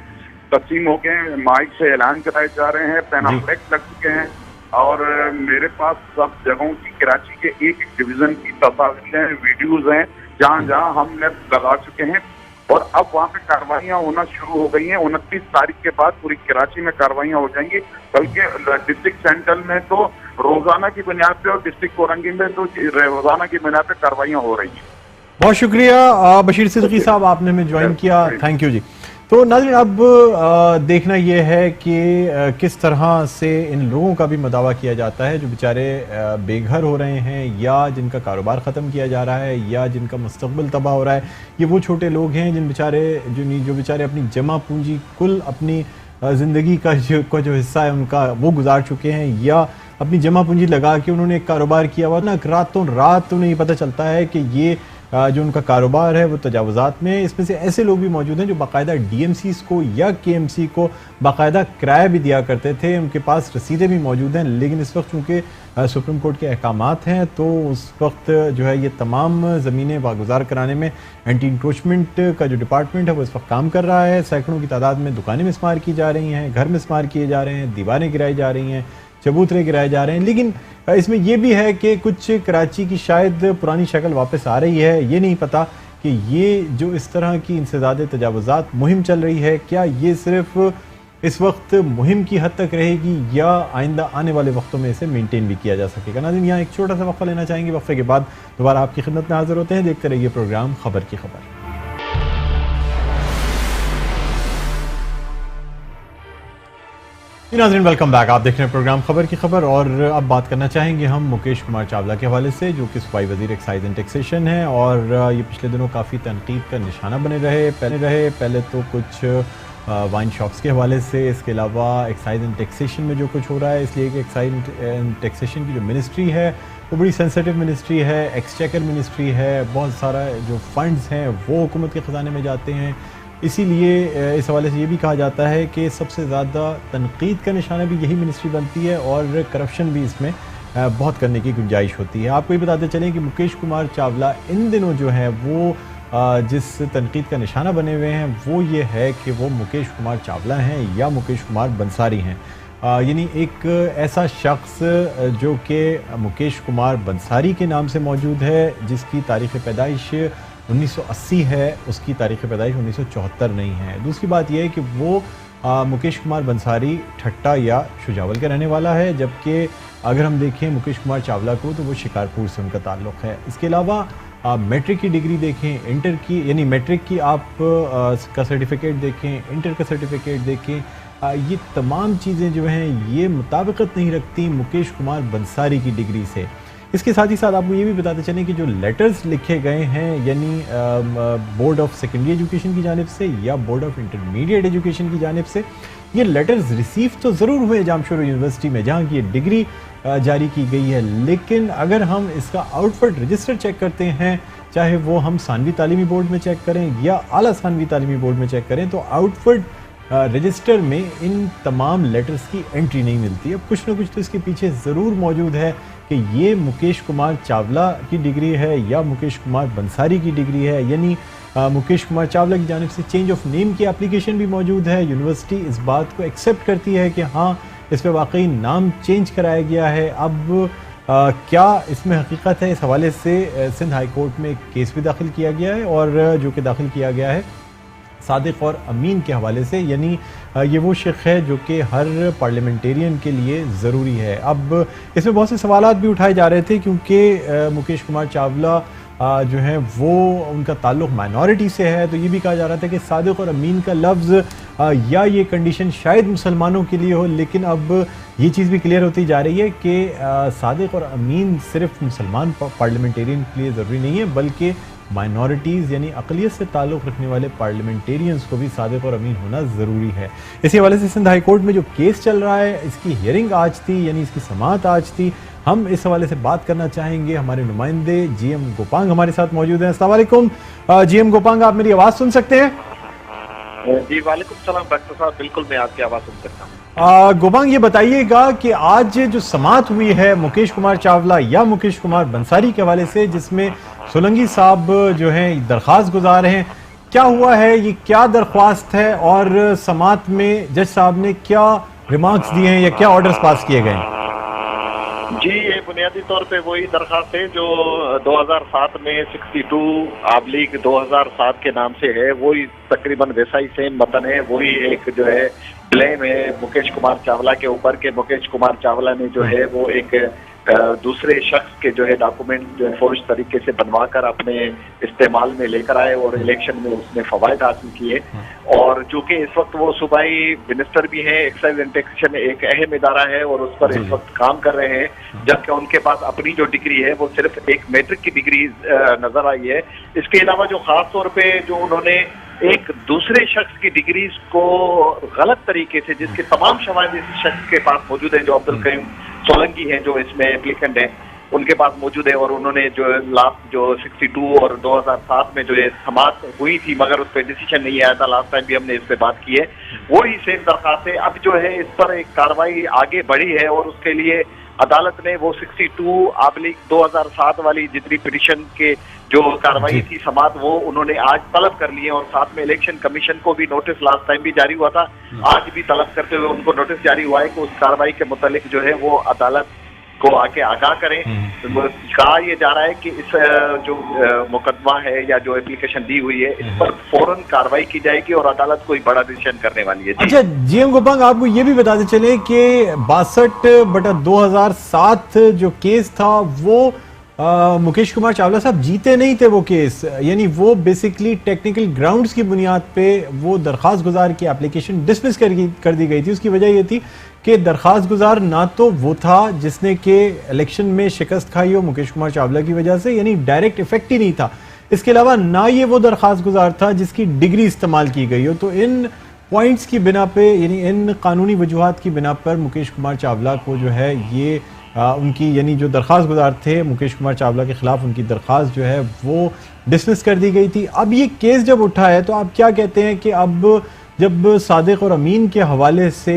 तकसीम हो गए हैं, माइक से ऐलान कराए जा रहे हैं, पैनाफ्लेक्स लग चुके हैं और मेरे पास सब जगहों की, कराची के एक डिवीजन की तस्वीरें, वीडियोज हैं जहां हमने लगा चुके हैं। और अब वहाँ पे कार्रवाइयाँ होना शुरू हो गई हैं। 29 तारीख के बाद पूरी कराची में कार्रवाइयाँ हो जाएंगी, बल्कि डिस्ट्रिक्ट सेंट्रल में तो रोजाना की बुनियाद पे और डिस्ट्रिक्ट कोरंगी में तो रोजाना की बुनियाद पे कार्रवाइयाँ हो रही हैं। बहुत शुक्रिया बशीर सिद्दीकी साहब, आपने हमें ज्वाइन किया, थैंक यू जी। तो नाज़रीन, अब देखना यह है कि किस तरह से इन लोगों का भी मदावा किया जाता है जो बेचारे बेघर हो रहे हैं, या जिनका कारोबार ख़त्म किया जा रहा है, या जिनका मुस्तक़बिल तबाह हो रहा है। ये वो छोटे लोग हैं जो बेचारे अपनी जमा पूंजी कुल अपनी ज़िंदगी का जो हिस्सा है उनका वो गुजार चुके हैं, या अपनी जमा पूंजी लगा के उन्होंने एक कारोबार किया हुआ ना, रातों रात उन्हें ये पता चलता है कि ये जो उनका कारोबार है वो तजावुज़ात में। इसमें से ऐसे लोग भी मौजूद हैं जो बाकायदा DMCs को या KMC को बाकायदा किराया भी दिया करते थे, उनके पास रसीदें भी मौजूद हैं। लेकिन इस वक्त चूँकि सुप्रीम कोर्ट के अहकामात हैं, तो उस वक्त जो है ये तमाम ज़मीनें वागुजार कराने में एंटी इंक्रोचमेंट का जो डिपार्टमेंट है वो इस वक्त काम कर रहा है। सैकड़ों की तादाद में दुकानें मिस्मार की जा रही हैं, घर मिस्मार किए जा रहे हैं, दीवारें गिराई जा रही हैं, चबूतरे गिराए जा रहे हैं। लेकिन इसमें यह भी है कि कुछ कराची की शायद पुरानी शक्ल वापस आ रही है। ये नहीं पता कि ये जो इस तरह की इंसदाद तजावुज़ात मुहिम चल रही है, क्या ये सिर्फ इस वक्त मुहिम की हद तक रहेगी या आइंदा आने वाले वक्तों में इसे मेंटेन भी किया जा सकेगा। नाज़रीन, यहाँ एक छोटा सा वक्फा लेना चाहेंगे, वक्फे के बाद दोबारा आपकी खिदमत में हाजिर होते हैं। देखते रहिए प्रोग्राम खबर की खबर। नाज़रीन, वेलकम बैक। आप देख रहे हैं प्रोग्राम खबर की खबर, और अब बात करना चाहेंगे हम मुकेश कुमार चावला के हवाले से, जो कि सूबाई वज़ीर एक्साइज एंड टैक्सेशन है। और ये पिछले दिनों काफ़ी तनकीद का निशाना बने रहे। पहले तो कुछ वाइन शॉप्स के हवाले से, इसके अलावा एक्साइज एंड टैक्सेशन में जो कुछ हो रहा है, इसलिए कि एक्साइज एंड टैक्सेशन की जो मिनिस्ट्री है वो बड़ी सेंसिटिव मिनिस्ट्री है, एक्सचेकर मिनिस्ट्री है, बहुत सारा जो फंड्स हैं वो हुकूमत के ख़जाने में जाते हैं। इसीलिए इस हवाले से ये भी कहा जाता है कि सबसे ज़्यादा तनकीद का निशाना भी यही मिनिस्ट्री बनती है, और करप्शन भी इसमें बहुत करने की गुंजाइश होती है। आपको ये बताते चलें कि मुकेश कुमार चावला इन दिनों जो है वो जिस तनकीद का निशाना बने हुए हैं वो ये है कि वो मुकेश कुमार चावला हैं या मुकेश कुमार बंसारी हैं। यानी एक ऐसा शख्स जो कि मुकेश कुमार बंसारी के नाम से मौजूद है, जिसकी तारीख़ पैदाइश 1980 है, उसकी तारीख़ पैदाइश 1974 नहीं है। दूसरी बात यह है कि वो मुकेश कुमार बंसारी ठट्टा या शुजावल का रहने वाला है, जबकि अगर हम देखें मुकेश कुमार चावला को तो वो शिकारपुर से उनका ताल्लुक़ है। इसके अलावा मैट्रिक की डिग्री देखें, इंटर की यानी मैट्रिक की आप का सर्टिफिकेट देखें, इंटर का सर्टिफिकेट देखें, ये तमाम चीज़ें जो हैं ये मुताबिकत नहीं रखती मुकेश कुमार बंसारी की डिग्री से। इसके साथ ही साथ आपको ये भी बताते चलें कि जो लेटर्स लिखे गए हैं, यानी बोर्ड ऑफ सेकेंडरी एजुकेशन की जानिब से या बोर्ड ऑफ इंटरमीडिएट एजुकेशन की जानिब से, ये लेटर्स रिसीव तो ज़रूर हुए जामशोर यूनिवर्सिटी में जहाँ की ये डिग्री जारी की गई है, लेकिन अगर हम इसका आउटवर्ड रजिस्टर चेक करते हैं, चाहे वो हम सानवी तालीमी बोर्ड में चेक करें या आला सानवी तालीमी बोर्ड में चेक करें, तो आउटवर्ड रजिस्टर में इन तमाम लेटर्स की एंट्री नहीं मिलती। अब कुछ ना कुछ तो इसके पीछे ज़रूर मौजूद है कि ये मुकेश कुमार चावला की डिग्री है या मुकेश कुमार बंसारी की डिग्री है। यानी मुकेश कुमार चावला की जानिब से चेंज ऑफ नेम की एप्लीकेशन भी मौजूद है। यूनिवर्सिटी इस बात को एक्सेप्ट करती है कि हाँ, इस पर वाकई नाम चेंज कराया गया है। अब क्या इसमें हकीकत है, इस हवाले से सिंध हाई कोर्ट में एक केस भी दाखिल किया गया है, और जो कि दाखिल किया गया है सादिक और अमीन के हवाले से। यानी ये वो शेख है जो कि हर पार्लियामेंटेरियन के लिए ज़रूरी है। अब इसमें बहुत से सवालात भी उठाए जा रहे थे, क्योंकि मुकेश कुमार चावला जो है वो उनका ताल्लुक़ माइनॉरिटी से है, तो ये भी कहा जा रहा था कि सादिक और अमीन का लफ्ज़ या ये कंडीशन शायद मुसलमानों के लिए हो, लेकिन अब ये चीज़ भी क्लियर होती जा रही है कि सादिक और अमीन सिर्फ मुसलमान पार्लियामेंटेरियन के लिए ज़रूरी नहीं है, बल्कि माइनॉरिटीज़ यानी अक़लियत से ताल्लुक़ रखने वाले पार्लियामेंटेरियंस को भी सादिक और अमीन होना ज़रूरी है। इसी हवाले से सिंध हाई कोर्ट में जो केस चल रहा है, इसकी हियरिंग आज थी, यानी इसकी समाअत आज थी। हम इस हवाले से बात करना चाहेंगे, हमारे नुमाइंदे GM गोपांग हमारे साथ मौजूद हैं। अस्सलाम वालेकुम GM गोपांग, आप मेरी आवाज़ सुन सकते हैं? जी वालेकुम सलाम डॉक्टर साहब, बिल्कुल मैं आपकी आवाज़ सुन सकता हूँ। गोपांग, ये बताइएगा कि आज जो समाअत हुई है मुकेश कुमार चावला या मुकेश कुमार बंसारी के हवाले से, जिसमें सोलंकी साहब जो हैं दरख्वास्त गुजार हैं, क्या हुआ है, ये क्या दरख्वास्त है, और समाअत में जज साहब ने क्या रिमार्क्स दिए हैं या क्या ऑर्डर्स पास किए गए हैं? जी, ये बुनियादी तौर पे वही दरखास्त है जो 2007 में 62/2007 के नाम से है। वही तकरीबन वैसा ही सेम मतन है। वही एक जो है ब्लेम है मुकेश कुमार चावला के ऊपर के मुकेश कुमार चावला ने जो है वो एक दूसरे शख्स के जो है डॉक्यूमेंट जो है फौज तरीके से बनवा कर अपने इस्तेमाल में लेकर आए और इलेक्शन में उसने फवायद हासिल किए। और चूंकि इस वक्त वो सूबाई मिनिस्टर भी हैं, एक्साइज एंड टैक्सेशन एक अहम इदारा है और उस पर इस वक्त काम कर रहे हैं, जबकि उनके पास अपनी जो डिग्री है वो सिर्फ एक मैट्रिक की डिग्री नजर आई है। इसके अलावा जो खास तौर पे जो उन्होंने एक दूसरे शख्स की डिग्रीज को गलत तरीके से, जिसके तमाम शवाहिद इस शख्स के पास मौजूद है, जो अब्दुल करीम सोलंकी हैं, जो इसमें एप्लीकेंट हैं, उनके पास मौजूद है, और उन्होंने जो लास्ट जो 62 और 2007 में जो ये समाप्त हुई थी मगर उस पर डिसीजन नहीं आया था, लास्ट टाइम भी हमने इस पे बात की है, वो ही सेम दरखास्त है। अब जो है इस पर एक कार्रवाई आगे बढ़ी है और उसके लिए अदालत ने वो 62/2007 वाली जितनी पिटीशन के जो कार्रवाई थी समात, वो उन्होंने आज तलब कर लिए और साथ में इलेक्शन कमीशन को भी नोटिस लास्ट टाइम भी जारी हुआ था, आज भी तलब करते हुए उनको नोटिस जारी हुआ है कि उस कार्रवाई के मुतालिक जो है वो अदालत को आके आगाह करें। कहा यह जा रहा है कि इस जो मुकदमा है या जो एप्लीकेशन दी हुई है इस पर फौरन कार्रवाई की जाएगी और अदालत कोई बड़ा डिसीजन करने वाली है। अच्छा जीएम गोपांग, आपको ये भी बताते चले कि 62/2007 जो केस था वो मुकेश कुमार चावला साहब जीते नहीं थे वो केस, यानी वो बेसिकली टेक्निकल ग्राउंड्स की बुनियाद पे वो दरख्वास्त गुजार की एप्लीकेशन डिसमिस कर दी गई थी। उसकी वजह ये थी कि दरख्वास्त गुजार ना तो वो था जिसने के इलेक्शन में शिकस्त खाई हो मुकेश कुमार चावला की वजह से, यानी डायरेक्ट इफेक्ट ही नहीं था। इसके अलावा ना ये वो दरख्वास्त गुजार था जिसकी डिग्री इस्तेमाल की गई हो। तो इन पॉइंट्स की बिना पे, यानी इन कानूनी वजूहात की बिना पर मुकेश कुमार चावला को जो है ये उनकी, यानी जो दरख्वास्त गुजार थे मुकेश कुमार चावला के खिलाफ, उनकी दरख्वास्त जो है वो डिसमिस कर दी गई थी। अब ये केस जब उठा है तो आप क्या कहते हैं कि अब जब सादिक और अमीन के हवाले से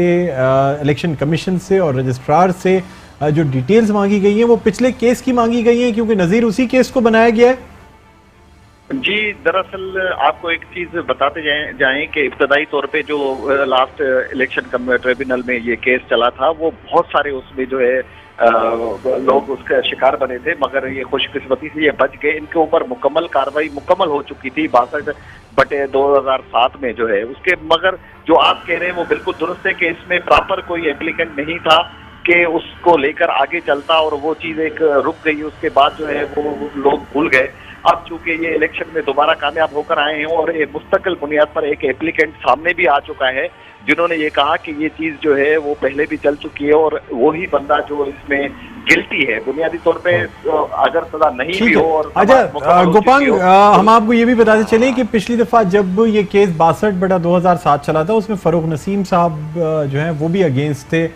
इलेक्शन कमीशन से और रजिस्ट्रार से जो डिटेल्स मांगी गई हैं वो पिछले केस की मांगी गई हैं, क्योंकि नज़ीर उसी केस को बनाया गया है? जी, दरअसल आपको एक चीज बताते जाएं कि इब्तदाई तौर पे जो लास्ट इलेक्शन ट्रिब्यूनल में ये केस चला था वो बहुत सारे उसमें जो है लोग उसके शिकार बने थे, मगर ये खुशकिस्मती से ये बच गए। इनके ऊपर मुकम्मल कार्रवाई मुकम्मल हो चुकी थी 62/2007 में जो है उसके, मगर जो आप कह रहे हैं वो बिल्कुल दुरुस्त है कि इसमें प्रॉपर कोई एप्लीकेंट नहीं था कि उसको लेकर आगे चलता और वो चीज एक रुक गई। उसके बाद जो है वो लोग भूल गए। अब चूंकि ये इलेक्शन में दोबारा कामयाब होकर आए हैं और एक मुस्तकिल बुनियाद पर एक एप्लीकेंट सामने भी आ चुका है जिन्होंने ये कहा कि ये चीज जो है वो पहले भी चल चुकी है और वही बंदा जो इसमें गिल्टी है बुनियादी तौर पे अगर सजा नहीं भी हो। और अच्छा गोपांग, हम आपको ये भी बताते चले कि पिछली दफा जब ये केस 62/2007 चला था उसमें फरूक नसीम साहब जो है वो भी अगेंस्ट थे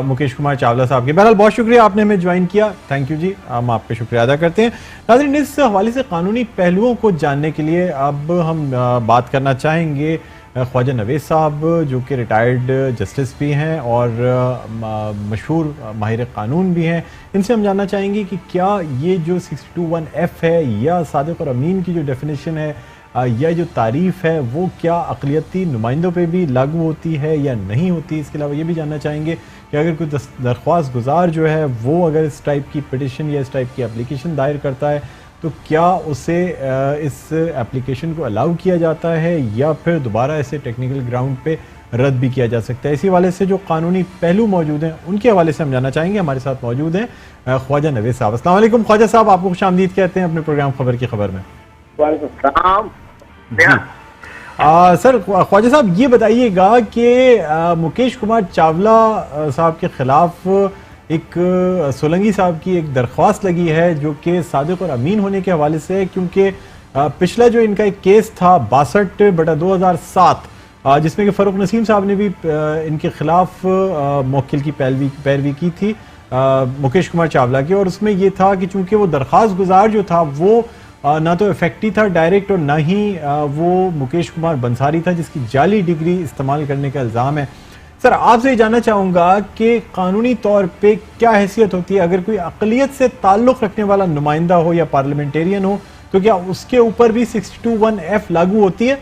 मुकेश कुमार चावला साहब के। बहरहाल बहुत शुक्रिया, आपने हमें ज्वाइन किया, थैंक यू जी, हम आपका शुक्रिया अदा करते हैं। नाज़रीन, इस हवाले से कानूनी पहलुओं को जानने के लिए अब हम बात करना चाहेंगे ख्वाजा नवेद साहब, जो कि रिटायर्ड जस्टिस भी हैं और मशहूर माहिर कानून भी हैं। इनसे हम जानना चाहेंगे कि क्या ये जो 621F है या सादिक और अमीन की जो डेफिनेशन है या जो तारीफ़ है वो क्या अक़लियती नुमाइंदों पे भी लागू होती है या नहीं होती। इसके अलावा ये भी जानना चाहेंगे कि अगर कोई दरख्वास्त गुजार जो है वो अगर इस टाइप की पिटिशन या इस टाइप की एप्लीकेशन दायर करता है तो क्या उसे इस एप्लीकेशन को अलाउ किया जाता है या फिर दोबारा इसे टेक्निकल ग्राउंड पे रद्द भी किया जा सकता है। इसी हवाले से जो कानूनी पहलू मौजूद हैं उनके हवाले से हम जानना चाहेंगे। हमारे साथ मौजूद हैं ख्वाजा नवेद साहब। अस्सलाम वालेकुम ख्वाजा साहब, आपको खुशामदीद कहते हैं अपने प्रोग्राम खबर की खबर में। सर ख्वाजा साहब ये बताइएगा कि मुकेश कुमार चावला साहब के खिलाफ एक सोलंकी साहब की एक दरख्वास्त लगी है जो कि सादिक और अमीन होने के हवाले से है, क्योंकि पिछला जो इनका एक केस था 62/2007 जिसमें कि फरूक नसीम साहब ने भी इनके खिलाफ मौकिल की पैरवी की थी मुकेश कुमार चावला की, और उसमें ये था कि चूंकि वो दरख्वास्त गुजार जो था वो ना तो इफेक्टिव था डायरेक्ट और ना ही वो मुकेश कुमार बंसारी था जिसकी जाली डिग्री इस्तेमाल करने का इल्ज़ाम है। सर आपसे जानना चाहूँगा कि कानूनी तौर पे क्या हैसियत होती है अगर कोई अक़लियत से ताल्लुक़ रखने वाला नुमाइंदा हो या पार्लियामेंटेरियन हो, तो क्या उसके ऊपर भी 621F लागू होती है?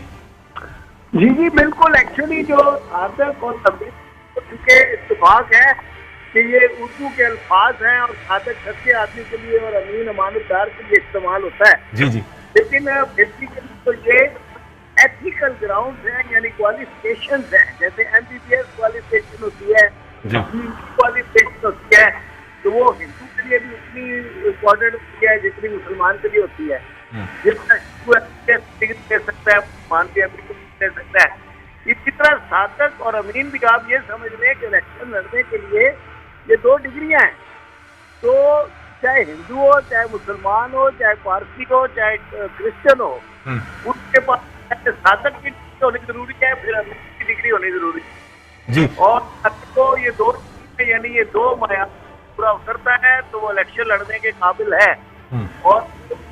जी बिल्कुल। एक्चुअली जो सादिक और तमीम के इत्तेफाक है कि ये उर्दू के अल्फाज हैं और सादक सच्चे आदमी के लिए और अमीन अमानतदार के लिए इस्तेमाल होता है। जी जी। लेकिन बेसिकली तो ये एथिकल ग्राउंड हैं, यानी क्वालिफिकेशन हैं। जैसे MBBS क्वालिफिकेशन होती है, क्वालिफिकेशन होती है, तो वो हिंदू के लिए भी उतनी इम्पोर्टेंट होती है जितनी मुसलमान के लिए होती है। जितना हिंदू दे सकता है, मुसलमान भी दे सकता है। इसी तरह सादक और अमीन भी आप ये समझ लें कि इलेक्शन लड़ने के लिए ये 2 डिग्रियां हैं। तो चाहे हिंदू हो, चाहे मुसलमान हो, चाहे पारसी हो, चाहे क्रिश्चियन हो, उसके पास सादक की डिग्री होनी जरूरी है, फिर अमीन की डिग्री होनी जरूरी है जी। और तो ये 2 यानी ये 2 मायार पूरा उतरता है तो वो इलेक्शन लड़ने के काबिल है, और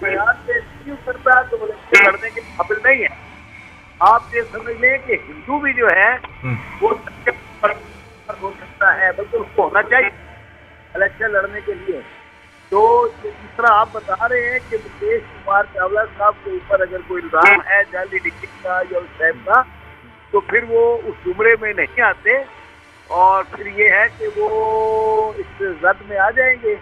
मायार से नहीं उतरता तो वो इलेक्शन लड़ने के काबिल नहीं है। आप ये समझ लें कि हिंदू भी जो है वो हो सकता है, बल्कि उसको होना चाहिए इलेक्शन लड़ने के लिए। तो जिस तरह आप बता रहे हैं कि मुकेश कुमार चावला साहब के ऊपर अगर कोई इल्जाम है जाली लिखने का या उस टाइप का, तो फिर वो उस जुमरे में नहीं आते और फिर ये है कि वो इस जद में आ जाएंगे।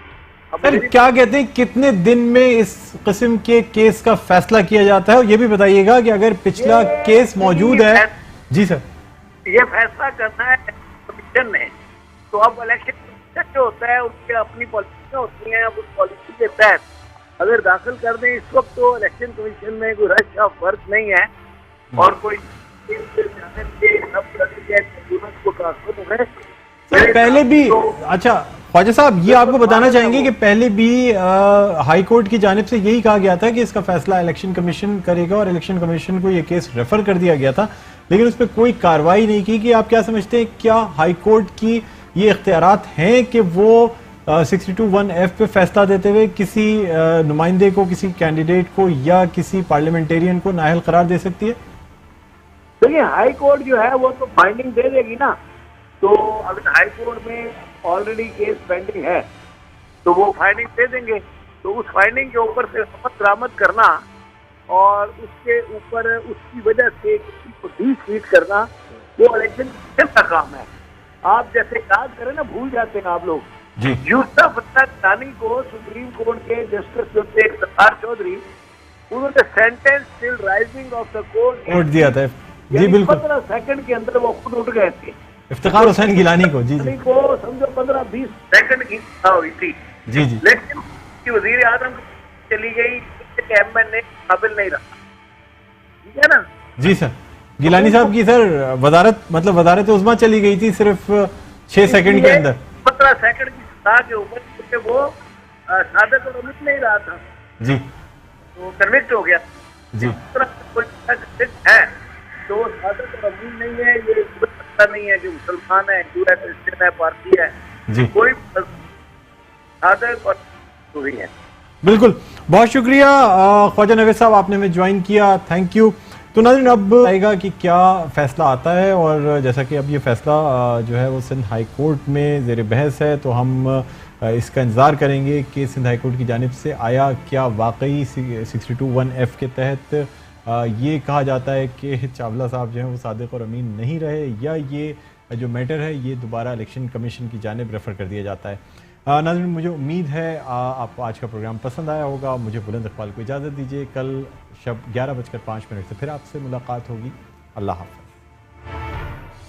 सर क्या कहते हैं, कितने दिन में इस किस्म के केस का फैसला किया जाता है? और ये भी बताइएगा कि अगर पिछला केस मौजूद है। जी सर। ये फैसला करना है कमीशन ने, तो अब इलेक्शन जो होता है उसके अपनी पॉलिसी होती हैं। अब उस पॉलिसी के तहत अगर दाखिल कर दें, इस वक्त तो इलेक्शन कमीशन में कोई रश ऑफ वर्क नहीं है और कोई सर पहले भी अच्छा ख्वाजा साहब, ये आपको बताना चाहेंगे कि पहले भी हाई कोर्ट की जानिब से यही कहा गया था कि इसका फैसला इलेक्शन कमीशन करेगा और इलेक्शन कमीशन को ये केस रेफर कर दिया गया था, लेकिन उस पर कोई कार्रवाई नहीं की। कि आप क्या समझते हैं, क्या हाई कोर्ट की ये इख्तियारात हैं कि वो 62(1)(f) पे फैसला देते हुए किसी नुमाइंदे को, किसी कैंडिडेट को या किसी पार्लियामेंटेरियन को नाअहल करार दे सकती है? देखिए हाई कोर्ट जो है वो तो फाइंडिंग दे देगी ना। तो अगर हाई कोर्ट में ऑलरेडी केस पेंडिंग है तो वो फाइंडिंग दे देंगे। तो उस फाइंडिंग के ऊपर से शपथ बरामद करना और उसके ऊपर उसकी वजह से किसी को डिफीट करना, वो इलेक्शन का काम है। आप जैसे याद करें ना, भूल जाते हैं आप लोग, यूसुफ रानी को सुप्रीम कोर्ट के जस्टिस जो थे इफ्तिखार चौधरी, उन्होंने sentence till rising of the court दिया था। जी बिल्कुल, 15 सेकंड के अंदर वो खुद उठ गए थे। इफ्तिखार हुसैन गिलानी को जी को समझो 15-20 सेकंड की हुई थी। जी जी। लेकिन वजीर आजम चली गई, एमएनए काबिल नहीं रहा। ठीक है ना? जी सर। गिलानी साहब की सर वजारत, मतलब वजारत उस्मा चली गई थी सिर्फ 6 सेकंड के अंदर। 15 सेकंड की सजा के ऊपर, क्योंकि वो सादक और अमित नहीं रहा था जी, तो कन्विक्ट हो गया जी। है तो सादक और अमीन नहीं है, ये पता नहीं है कि मुसलमान है, हिंदू है, क्रिश्चियन है, पारसी है जी, कोई सादक और पूरी है। बिल्कुल, बहुत शुक्रिया ख्वाजा नवेद साहब, आपने हमें ज्वाइन किया, थैंक यू। तो नाज़रीन अब आएगा कि क्या फ़ैसला आता है, और जैसा कि अब ये फ़ैसला जो है वो सिंध हाई कोर्ट में ज़ेर बहस है, तो हम इसका इंतज़ार करेंगे कि सिंध हाई कोर्ट की जानिब से आया क्या वाकई 62(1)(f) के तहत ये कहा जाता है कि चावला साहब जो हैं वो सादिक और अमीन नहीं रहे, या ये जो मैटर है ये दोबारा इलेक्शन कमीशन की जानिब रेफ़र कर दिया जाता है। नाज़रीन मुझे उम्मीद है आपको आज का प्रोग्राम पसंद आया होगा। मुझे बुलंद इकबाल को इजाज़त दीजिए, कल शब 11:05 से फिर आपसे मुलाकात होगी। अल्लाह हाफ़िज़।